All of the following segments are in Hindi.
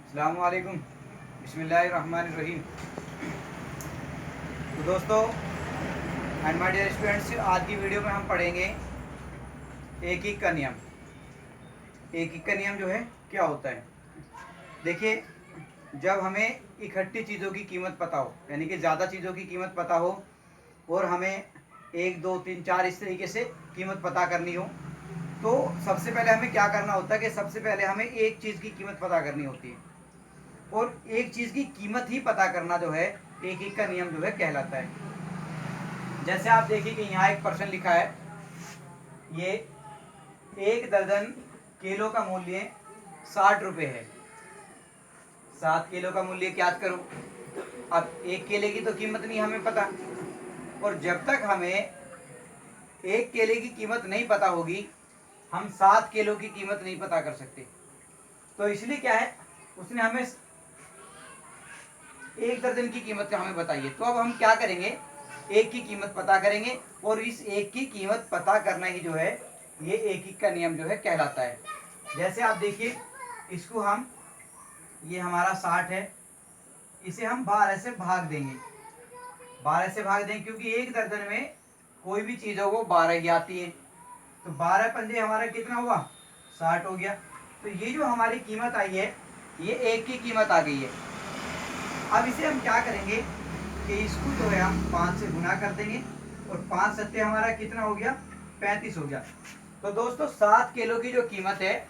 अस्सलामुअलैकुम, बिस्मिल्लाहिर्रहमानिर्रहीम। तो दोस्तों एंड माय डियर स्टूडेंट्स, आज की वीडियो में हम पढ़ेंगे एक एक का नियम। एक एक का नियम जो है क्या होता है। देखिए, जब हमें इकट्ठी चीज़ों की कीमत पता हो, यानी कि ज़्यादा चीज़ों की कीमत पता हो और हमें 1 2 3 4 इस तरीके से कीमत पता करनी हो, तो सबसे पहले हमें क्या करना होता है कि सबसे पहले हमें एक चीज़ की कीमत पता करनी होती है। और एक चीज़ की कीमत ही पता करना जो है एक एक का नियम जो है कहलाता है। जैसे आप देखिए कि यहाँ एक प्रश्न लिखा है, ये 1 दर्जन केलों का मूल्य 60 रुपये है। 7 किलो का मूल्य ज्ञात करो। अब एक केले की तो कीमत नहीं हमें पता, और जब तक हमें एक केले की कीमत नहीं पता होगी हम 7 किलो की कीमत नहीं पता कर सकते। तो इसलिए क्या है, उसने हमें 1 दर्जन की कीमत हमें बताइए। तो अब हम क्या करेंगे, एक की कीमत पता करेंगे, और इस एक की कीमत पता करना ही जो है ये एक एक का नियम जो है कहलाता है। जैसे आप देखिए, इसको हम, ये हमारा 60 है, इसे हम 12 से भाग देंगे। 12 से भाग देंगे क्योंकि एक दर्जन में कोई भी चीज़ हो वो 12 ही आती है। तो 12 पंजे हमारा कितना हुआ, 60 हो गया। तो ये जो हमारी कीमत आई है ये एक की कीमत आ गई है। अब इसे हम क्या करेंगे कि इसको जो है हम 5 से गुना कर देंगे, और 5 सत्ते हमारा कितना हो गया, 35 हो गया। तो दोस्तों 7 किलो की जो कीमत है,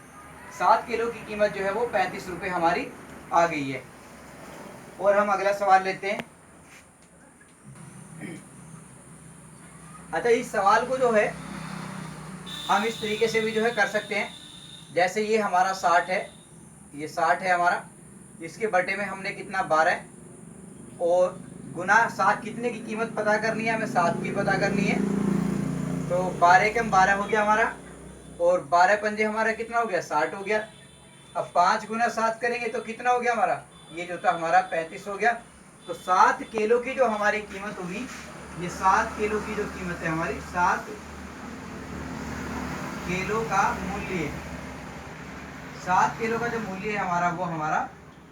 7 किलो की कीमत जो है वो 35 रुपये हमारी आ गई है। और हम अगला सवाल लेते हैं। अच्छा, इस सवाल को जो है हम इस तरीके से भी जो है कर सकते हैं। जैसे ये हमारा 60 है, ये 60 है हमारा, इसके बटे में हमने कितना 12, और गुना 7, कितने की कीमत पता करनी है हमें, 7 की पता करनी है। तो 12 कम 12 हो गया हमारा, और 12 पंजे हमारा कितना हो गया, 60 हो गया। अब 5 गुना 7 करेंगे तो कितना हो गया हमारा, ये जो था हमारा 35 हो गया। तो 7 किलो की जो हमारी कीमत होगी, ये 7 किलो की जो कीमत है हमारी, 7 किलो का मूल्य, 7 किलो का जो मूल्य है हमारा वो हमारा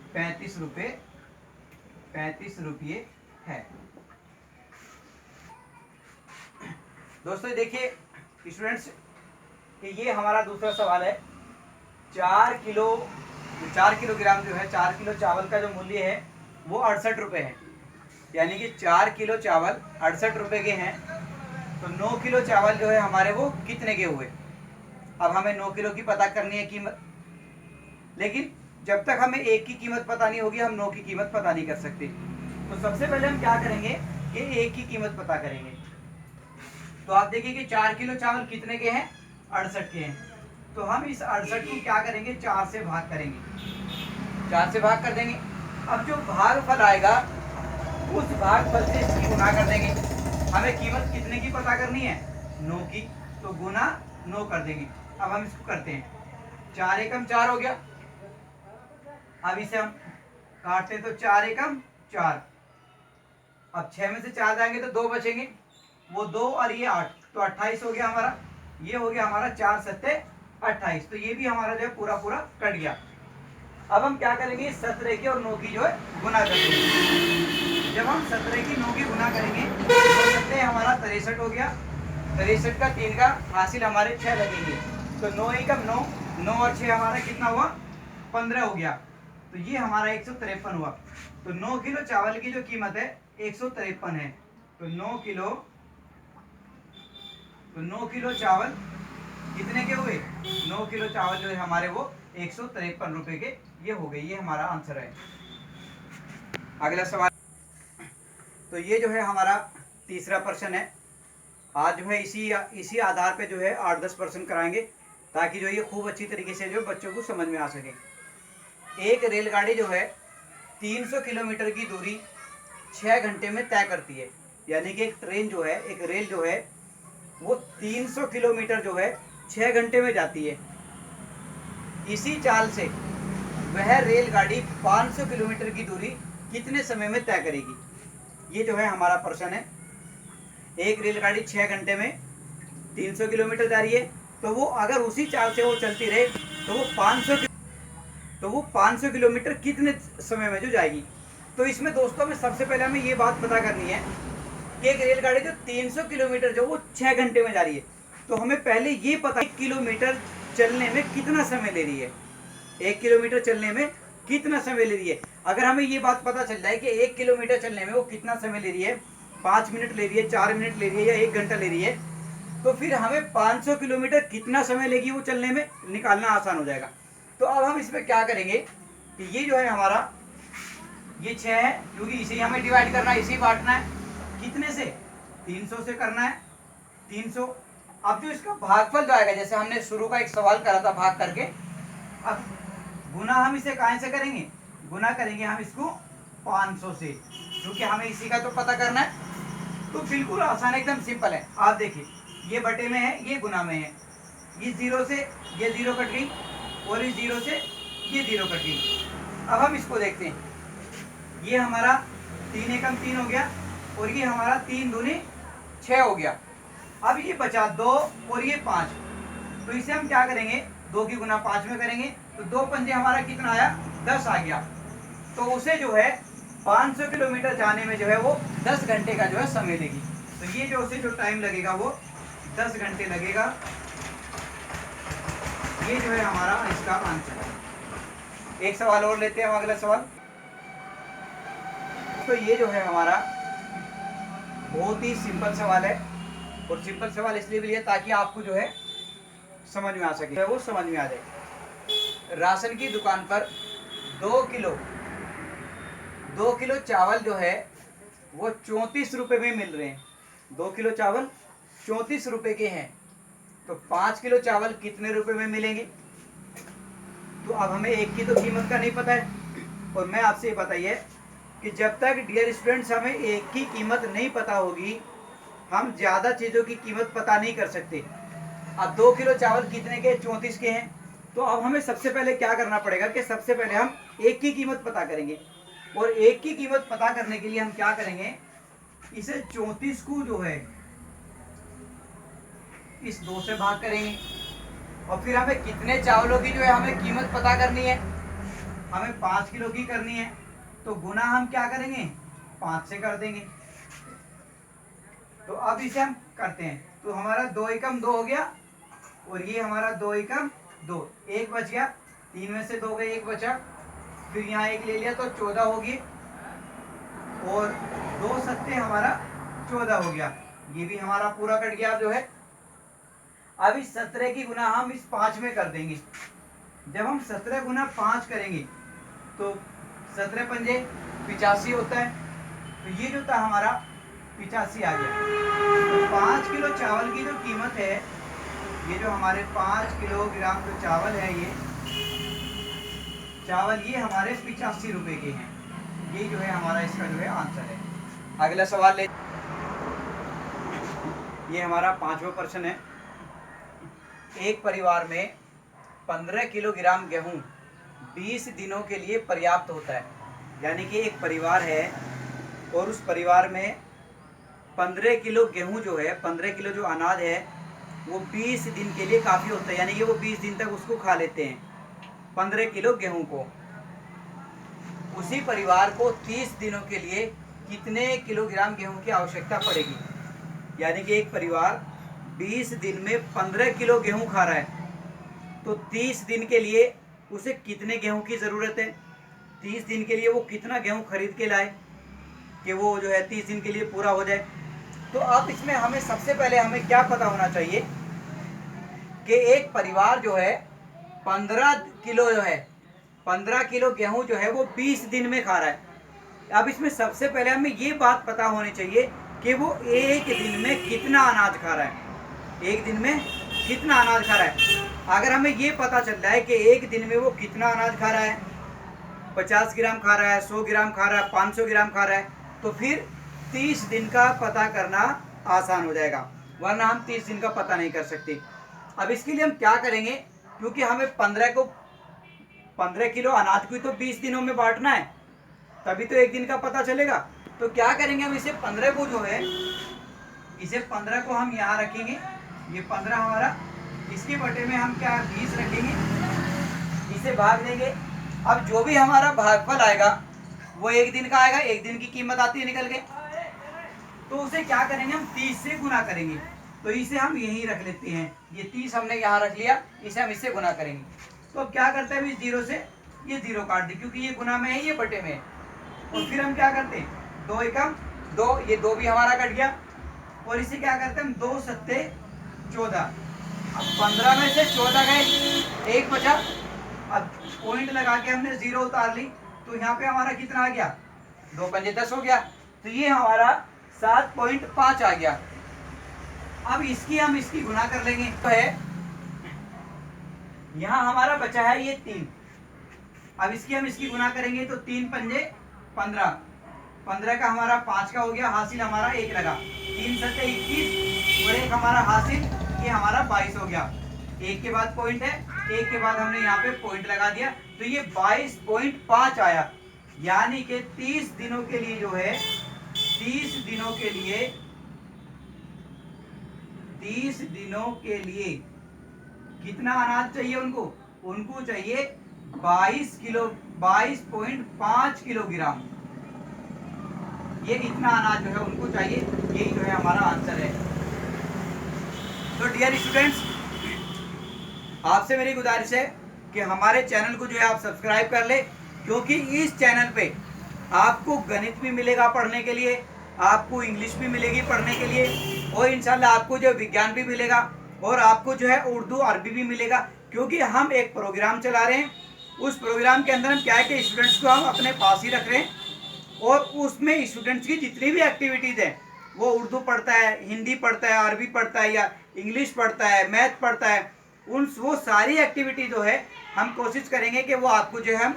35 रुपये, 35 रुपये है। दोस्तों देखिए स्टूडेंट्स, कि ये हमारा दूसरा सवाल है। 4 किलोग्राम जो है, 4 किलो चावल का जो मूल्य है वो 68 रुपये है। यानी कि 4 किलो चावल 68 रुपये के हैं। तो 9 किलो चावल जो है हमारे वो कितने के हुए। अब हमें 9 किलो की पता करनी है कीमत, लेकिन जब तक हमें एक की कीमत पता नहीं होगी हम 9 की कीमत पता नहीं कर सकते। तो सबसे पहले हम क्या करेंगे कि एक की कीमत पता करेंगे। तो आप देखिए कि 4 किलो चावल कितने के हैं, 68 के हैं। तो हम इस 68 को क्या करेंगे, 4 से भाग करेंगे, 4 से भाग कर देंगे। अब जो भागफल आएगा उस भागफल से इसकी गुना कर देंगे। हमें कीमत कितने की पता करनी है, 9 की, तो गुना 9 कर देंगे। अब हम इसको करते हैं, 4 एकम 4 हो गया। अब इसे हम काटते हैं तो 4 एकम 4। अब 6 में से 4 जाएंगे तो 2 बचेंगे, वो 2 और ये 8, तो 28 हो गया हमारा। ये हो गया हमारा 4 सत्ते 28। तो ये भी हमारा जो है पूरा पूरा कट गया। अब हम क्या करेंगे, 17 की और 9 की जो है गुना कर देंगे। जब हम 17 की 9 की गुना करेंगे तो सत्ते हमारा 63 हो गया। 63 का 3 का हासिल हमारे 6 लगेंगे। तो 9 एकम 9, 9 और 6 हमारा कितना हुआ, 15 हो गया। तो ये हमारा 153 हुआ। तो 9 किलो चावल की जो कीमत है 153 है। तो 9 किलो चावल कितने के हुए, 9 किलो चावल जो है हमारे वो 153 रुपए के ये हो गए। ये हमारा आंसर है। अगला सवाल, तो ये जो है हमारा तीसरा प्रश्न है। आज जो है इसी आधार पे जो है 8-10 प्रश्न कराएंगे, ताकि जो ये खूब अच्छी तरीके से जो बच्चों को समझ में आ सके। एक रेलगाड़ी जो है 300 किलोमीटर की दूरी 6 घंटे में तय करती है। यानी कि एक ट्रेन जो है, एक रेल जो है वो 300 किलोमीटर जो है 6 घंटे में जाती है। इसी चाल से वह रेलगाड़ी 500 किलोमीटर की दूरी कितने समय में तय करेगी। ये जो है हमारा प्रश्न है। एक रेलगाड़ी 6 घंटे में 300 किलोमीटर जा रही है, तो वो अगर उसी चाल से वो चलती रहे तो वो 500 तो वो 500 किलोमीटर कितने समय में जो जाएगी। तो इसमें दोस्तों में सबसे पहले हमें ये बात पता करनी है कि एक रेलगाड़ी जो 300 किलोमीटर जो वो 6 घंटे में जा रही है, तो हमें पहले ये पता 1 किलोमीटर चलने में कितना समय ले रही है, 1 किलोमीटर चलने में कितना समय ले रही है। अगर हमें ये बात पता चल जाए कि 1 किलोमीटर चलने में वो कितना समय ले रही है, 5 मिनट ले रही है, 4 मिनट ले रही है या 1 घंटा ले रही है, तो फिर हमें 500 किलोमीटर कितना समय लेगी वो चलने में निकालना आसान हो जाएगा। तो अब हम इसमें क्या करेंगे कि ये जो है हमारा ये 6 है, क्योंकि इसे हमें डिवाइड करना है, इसे बांटना है कितने से, 300 से करना है, 300। अब जो इसका भागफल जो आएगा, जैसे हमने शुरू का एक सवाल करा था भाग करके, अब गुना हम इसे कहाँ से करेंगे, गुना करेंगे हम इसको 500 से, क्योंकि हमें इसी का तो पता करना है। तो बिल्कुल आसान, एकदम सिंपल है। आप देखिए ये बटे में है, ये गुना में है, इस 0 से ये 0 कट गई और इस 0 से ये 0 कट गई। अब हम इसको देखते हैं, ये हमारा 3 एकम 3 हो गया और ये हमारा 3 दूनी 6 हो गया। अब ये बचा 2 और ये 5, तो इसे हम क्या करेंगे, 2 की गुना 5 में करेंगे, तो 2 पंजे हमारा कितना आया, 10 आ गया। तो उसे जो है 500 किलोमीटर जाने में जो है वो 10 घंटे का जो है समय लेगी। तो ये जो उसे जो टाइम लगेगा वो 10 घंटे लगेगा। ये जो है हमारा इसका आंसर। एक सवाल और लेते हैं हम, अगला सवाल। तो ये जो है हमारा बहुत ही सिंपल सवाल है, और सिंपल सवाल इसलिए भी है ताकि आपको जो है समझ में आ सके, वो समझ में आ जाए। राशन की दुकान पर 2 किलो चावल जो है वो 34 रुपए में मिल रहे हैं। 2 किलो चावल 34 रुपए के हैं, तो 5 किलो चावल कितने रुपए में मिलेंगे। तो अब हमें एक की तो कीमत का नहीं पता है, और मैं आपसे ये बताइए कि जब तक डियर स्टूडेंट्स हमें एक की कीमत नहीं पता होगी, हम ज़्यादा चीज़ों की कीमत पता नहीं कर सकते। अब 2 किलो चावल कितने के, 34 के हैं। तो अब हमें सबसे पहले क्या करना पड़ेगा कि सबसे पहले हम एक की कीमत पता करेंगे, और एक की कीमत पता करने के लिए हम क्या करेंगे, इसे 34 को जो है इस 2 से भाग करेंगे, और फिर हमें कितने चावलों की जो है हमें कीमत पता करनी है, हमें 5 किलो की करनी है। तो गुना हम क्या करेंगे, 5 से कर देंगे। तो अब इसे हम करते हैं, तो हमारा 2 एकम 2 हो गया, और ये हमारा 2 एकम 2, एक बच गया, 3 में से 2 गए, एक बचा, फिर यहाँ एक ले लिया तो 14 होगी, और 2 सत्ते हमारा 14 हो गया। ये भी हमारा पूरा कट गया जो है। अब इस 17 की गुना हम इस 5 में कर देंगे। जब हम 17 गुना 5 करेंगे तो 17 पंजे 85 होता है, तो ये जो था हमारा 85 आ गया। तो 5 किलो चावल की जो कीमत है, ये जो हमारे 5 किलोग्राम जो चावल है, ये चावल ये हमारे 85 रुपए के हैं। ये जो है हमारा इसका जो है आंसर है। अगला सवाल ले, ये हमारा 5वां प्रश्न है। एक परिवार में 15 किलोग्राम गेहूं 20 दिनों के लिए पर्याप्त होता है। यानी कि एक परिवार है और उस परिवार में 15 किलो गेहूं जो है, 15 किलो जो अनाज है वो 20 दिन के लिए काफ़ी होता है। यानी कि वो 20 दिन तक उसको खा लेते हैं, 15 किलो गेहूं को। उसी परिवार को 30 दिनों के लिए कितने किलोग्राम गेहूं की आवश्यकता पड़ेगी। यानी कि एक परिवार 20 दिन में 15 किलो गेहूं खा रहा है, तो 30 दिन के लिए उसे कितने गेहूं की ज़रूरत है, 30 दिन के लिए वो कितना गेहूं खरीद के लाए कि वो जो है 30 दिन के लिए पूरा हो जाए। तो अब इसमें हमें सबसे पहले हमें क्या पता होना चाहिए कि एक परिवार जो है 15 किलो जो है 15 किलो गेहूं जो है वो 20 दिन में खा रहा है। अब इसमें सबसे पहले हमें ये बात पता होनी चाहिए कि वो एक दिन में कितना अनाज खा रहा है, एक दिन में कितना अनाज खा रहा है। अगर हमें ये पता चल रहा है कि एक दिन में वो कितना अनाज खा रहा है, 50 ग्राम खा रहा है, 100 ग्राम खा रहा है, 500 ग्राम खा रहा है, तो फिर 30 दिन का पता करना आसान हो जाएगा, वरना हम 30 दिन का पता नहीं कर सकते। अब इसके लिए हम क्या करेंगे, क्योंकि हमें 15 किलो अनाज को तो 20 दिनों में बांटना है, तभी तो एक दिन का पता चलेगा। तो क्या करेंगे, हम इसे 15 को जो है, इसे 15 को हम यहाँ रखेंगे, ये 15 हमारा, इसके बटे में हम क्या 20 रखेंगे, इसे भाग देंगे, अब जो भी हमारा भागफल आएगा वो एक दिन का आएगा, एक दिन की कीमत आती है निकल के, तो उसे क्या करेंगे हम 30 से गुना करेंगे। तो इसे हम यहीं रख लेते हैं, ये 30 हमने यहाँ रख लिया, इसे हम इससे गुना करेंगे। तो अब क्या करते हैं, इस जीरो से ये जीरो काट दी, क्योंकि ये गुना में है, ये बटे में है। और फिर हम क्या करते हैं, 2 एकम 2, ये 2 भी हमारा कट गया। और इसे क्या करते हैं हम, 2 सत्ते 14। अब 15 में से 14 गए, 1 बचा। अब पॉइंट लगा के हमने जीरो उतार ली, तो यहाँ पे हमारा कितना आ गया, 2 पंजे 10 हो गया। तो ये हमारा 7.5 आ गया। अब इसकी हम इसकी गुना कर लेंगे, तो है यहाँ हमारा बचा है ये 3। अब इसकी हम इसकी गुना करेंगे तो 3 पंजे 15, 15 का हमारा 5 का हो गया, हासिल हमारा 1 लगा, 3 सत्ते 21 और 1 हमारा हासिल, ये हमारा 22 हो गया। 1 के बाद पॉइंट है, 1 के बाद हमने यहाँ पे पॉइंट लगा दिया, तो ये 22.5 आया। यानी कि 30 दिनों के लिए जो है, 30 दिनों के लिए, 30 दिनों के लिए कितना अनाज चाहिए उनको, उनको चाहिए 22.5 किलोग्राम। ये इतना अनाज जो है उनको चाहिए, यही जो है हमारा आंसर है। तो डियर स्टूडेंट्स, आपसे मेरी गुजारिश है कि हमारे चैनल को जो है आप सब्सक्राइब कर ले, क्योंकि इस चैनल पे आपको गणित भी मिलेगा पढ़ने के लिए, आपको इंग्लिश भी मिलेगी पढ़ने के लिए, और इंशाल्लाह आपको जो विज्ञान भी मिलेगा, और आपको जो है उर्दू अरबी भी मिलेगा। क्योंकि हम एक प्रोग्राम चला रहे हैं, उस प्रोग्राम के अंदर हम क्या है कि स्टूडेंट्स को हम अपने पास ही रख रहे हैं, और उसमें स्टूडेंट्स की जितनी भी एक्टिविटीज़ है, वो उर्दू पढ़ता है, हिंदी पढ़ता है, अरबी पढ़ता है, या इंग्लिश पढ़ता है, मैथ पढ़ता है, वो सारी एक्टिविटी जो है हम कोशिश करेंगे कि वो आपको जो है हम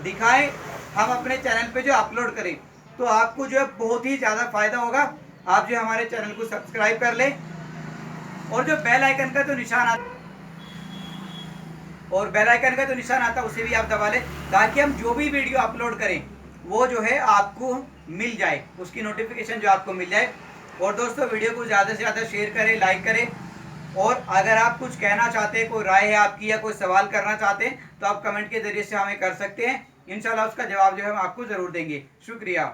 दिखाएं, हम अपने चैनल पे जो अपलोड करें, तो आपको जो है बहुत ही ज़्यादा फायदा होगा। आप जो हमारे चैनल को सब्सक्राइब कर लें, और जो बेल आइकन का तो निशान आता उसे भी आप दबा लें, ताकि हम जो भी वीडियो अपलोड करें वो जो है आपको मिल जाए, उसकी नोटिफिकेशन जो आपको मिल जाए। और दोस्तों, वीडियो को ज़्यादा से ज़्यादा शेयर करें, लाइक करें, और अगर आप कुछ कहना चाहते हैं, कोई राय है आपकी, या कोई सवाल करना चाहते हैं, तो आप कमेंट के जरिए से हमें कर सकते हैं। इंशाल्लाह उसका जवाब जो है हम आपको ज़रूर देंगे। शुक्रिया।